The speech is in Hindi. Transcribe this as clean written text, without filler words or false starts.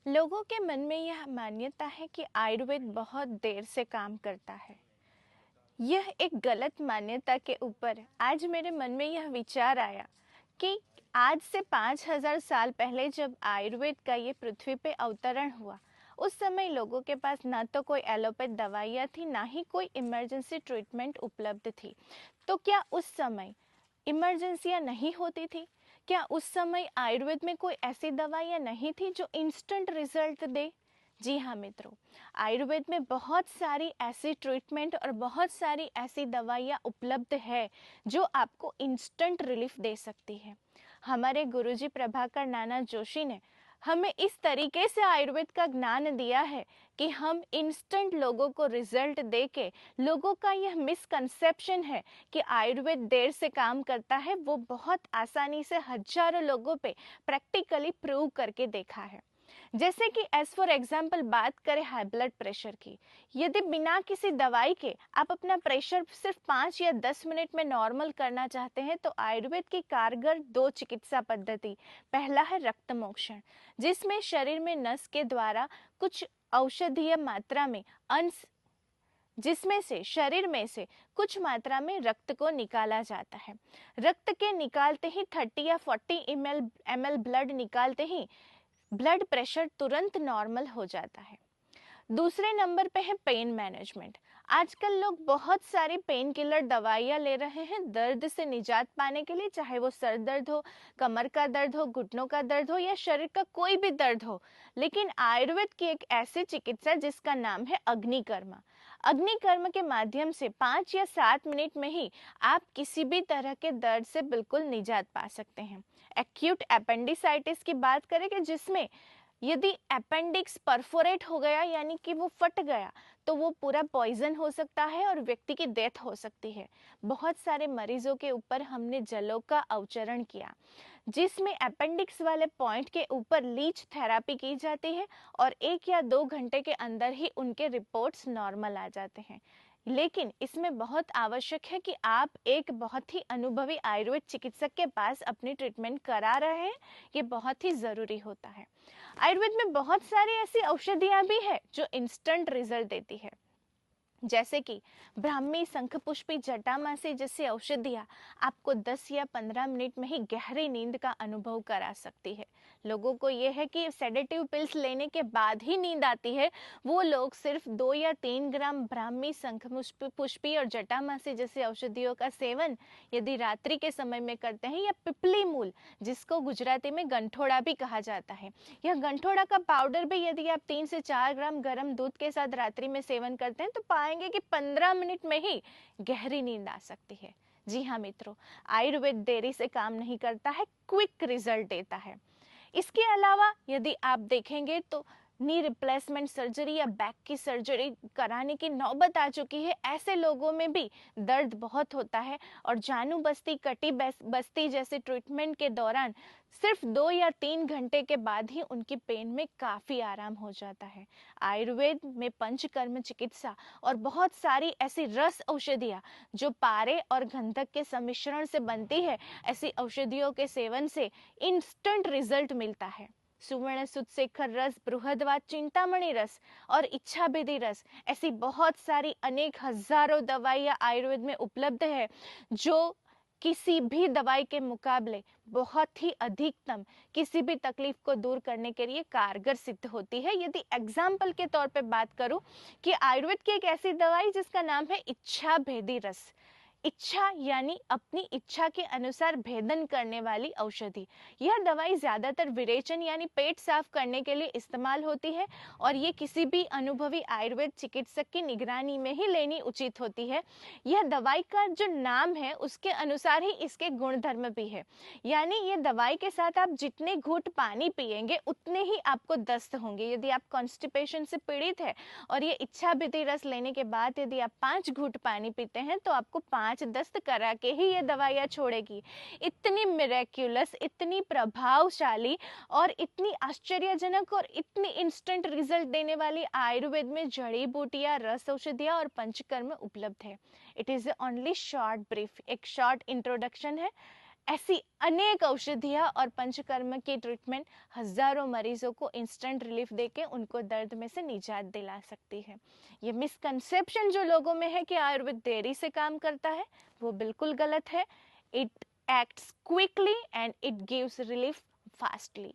लोगों के मन में यह मान्यता है कि आयुर्वेद बहुत देर से काम करता है। यह एक गलत मान्यता के ऊपर आज मेरे मन में यह विचार आया कि आज से 5000 साल पहले जब आयुर्वेद का ये पृथ्वी पे अवतरण हुआ, उस समय लोगों के पास ना तो कोई एलोपैथ दवाइयाँ थी, ना ही कोई इमरजेंसी ट्रीटमेंट उपलब्ध थी। तो क्या उस समय इमरजेंसियाँ नहीं होती थी? क्या उस समय आयुर्वेद में कोई ऐसी दवाइयाँ नहीं थी जो इंस्टेंट रिजल्ट दे? जी हाँ मित्रों, आयुर्वेद में बहुत सारी ऐसी ट्रीटमेंट और बहुत सारी ऐसी दवाइयाँ उपलब्ध है जो आपको इंस्टेंट रिलीफ दे सकती है। हमारे गुरुजी प्रभाकर नाना जोशी ने हमें इस तरीके से आयुर्वेद का ज्ञान दिया है कि हम इंस्टेंट लोगों को रिजल्ट दे के, लोगों का यह मिसकंसेप्शन है कि आयुर्वेद देर से काम करता है, वो बहुत आसानी से हजारों लोगों पे प्रैक्टिकली प्रूव करके देखा है। जैसे कि एज फॉर एग्जाम्पल बात करें हाई ब्लड प्रेशर की, यदि बिना किसी दवाई के आप अपना प्रेशर सिर्फ 5 या 10 मिनट में नॉर्मल करना चाहते हैं तो आयुर्वेद की कारगर 2 चिकित्सा पद्धति। पहला है रक्त मोक्षण, जिसमें शरीर में नस के द्वारा कुछ औषधीय मात्रा में अंश, जिसमें से शरीर में से कुछ मात्रा में रक्त को निकाला जाता है। रक्त के निकालते ही 30 या 40 ml ब्लड निकालते ही ब्लड प्रेशर तुरंत नॉर्मल हो जाता है। दूसरे नंबर पे है पेन मैनेजमेंट। आजकल लोग बहुत सारी पेन किलर दवाइयाँ ले रहे हैं दर्द से निजात पाने के लिए, चाहे वो सर दर्द हो, कमर का दर्द हो, घुटनों का दर्द हो या शरीर का कोई भी दर्द हो। लेकिन आयुर्वेद की एक ऐसी चिकित्सा जिसका नाम है अग्निकर्म। अग्निकर्म के माध्यम से 5 या 7 मिनट में ही आप किसी भी तरह के दर्द से बिल्कुल निजात पा सकते हैं। एक्यूट एपेंडिसाइटिस की बात करें कि जिसमें यदि अपेंडिक्स परफोरेट हो गया यानी कि वो फट गया तो वो पूरा पॉइजन हो सकता है और व्यक्ति की डेथ हो सकती है। बहुत सारे मरीजों के ऊपर हमने जलों का अवचरण किया, जिसमें अपेंडिक्स वाले पॉइंट के ऊपर लीच थेरापी की जाती है और 1 या 2 घंटे के अंदर ही उनके रिपोर्ट्स नॉर्मल आ जाते हैं। लेकिन इसमें बहुत आवश्यक है कि आप एक बहुत ही अनुभवी आयुर्वेद चिकित्सक के पास अपनी ट्रीटमेंट करा रहे हैं, ये बहुत ही ज़रूरी होता है। आयुर्वेद में बहुत सारी ऐसी औषधियाँ भी है जो इंस्टेंट रिजल्ट देती है, जैसे कि ब्राह्मी, शंखपुष्पी, जटामासी जैसी औषधियाँ आपको 10 या 15 मिनट में ही गहरी नींद का अनुभव करा सकती है। लोगों को ये है कि सेडेटिव पिल्स लेने के बाद ही नींद आती है, वो लोग सिर्फ 2 या 3 ग्राम ब्राह्मी, शंखपुष्पी और जटामासी जैसी औषधियों का सेवन यदि रात्रि के समय में करते हैं, या पिपली मूल जिसको गुजराती में गंठोड़ा भी कहा जाता है, यह गंठोड़ा का पाउडर भी यदि आप 3 से 4 ग्राम गर्म दूध के साथ रात्रि में सेवन करते हैं तो पाएंगे कि 15 मिनट में ही गहरी नींद आ सकती है। जी हाँ मित्रों, आयुर्वेद देरी से काम नहीं करता है, क्विक रिजल्ट देता है। इसके अलावा यदि आप देखेंगे तो नी रिप्लेसमेंट सर्जरी या बैक की सर्जरी कराने की नौबत आ चुकी है। ऐसे लोगों में भी दर्द बहुत होता है और जानू बस्ती, कटी बस्ती जैसे ट्रीटमेंट के दौरान सिर्फ 2 या 3 घंटे के बाद ही उनकी पेन में काफ़ी आराम हो जाता है। आयुर्वेद में पंचकर्म चिकित्सा और बहुत सारी ऐसी रस औषधियाँ जो पारे और गंधक के सम्मिश्रण से बनती है, ऐसी औषधियों के सेवन से इंस्टेंट रिजल्ट मिलता है। सुवर्ण सुतशेखर रस, बृहदवात, चिंतामणि रस और इच्छाभेदी रस, ऐसी बहुत सारी अनेक हजारों दवाइयाँ आयुर्वेद में उपलब्ध है जो किसी भी दवाई के मुकाबले बहुत ही अधिकतम किसी भी तकलीफ को दूर करने के लिए कारगर सिद्ध होती है। यदि एग्जाम्पल के तौर पे बात करूं कि आयुर्वेद की एक ऐसी दवाई जिसका नाम है इच्छा भेदी रस, इच्छा यानी अपनी इच्छा के अनुसार भेदन करने वाली औषधि। यह दवाई ज्यादातर विरेचन यानी पेट साफ करने के लिए इस्तेमाल होती है और ये किसी भी अनुभवी आयुर्वेद चिकित्सक की निगरानी में ही लेनी उचित होती है। यह दवाई का जो नाम है उसके अनुसार ही इसके गुणधर्म भी है, यानी ये दवाई के साथ आप जितने घूंट पानी पिएंगे उतने ही आपको दस्त होंगे। यदि आप कॉन्स्टिपेशन से पीड़ित है और ये इच्छा भीति रस लेने के बाद यदि आप 5 घूंट पानी पीते हैं तो आपको 5 दस्त करा के ही ये दवाइयाँ छोड़ेगी। इतनी मिरेक्युलस, इतनी प्रभावशाली और इतनी आश्चर्यजनक और इतनी इंस्टेंट रिजल्ट देने वाली आयुर्वेद में जड़ी बूटियाँ, रस औषधियाँ और पंचकर्म उपलब्ध है। It is only short brief, एक शॉर्ट इंट्रोडक्शन है। ऐसी अनेक औषधियाँ और पंचकर्म की ट्रीटमेंट हजारों मरीजों को इंस्टेंट रिलीफ देके उनको दर्द में से निजात दिला सकती है। ये मिसकंसेप्शन जो लोगों में है कि आयुर्वेद देरी से काम करता है, वो बिल्कुल गलत है। It acts quickly and it gives relief fastly.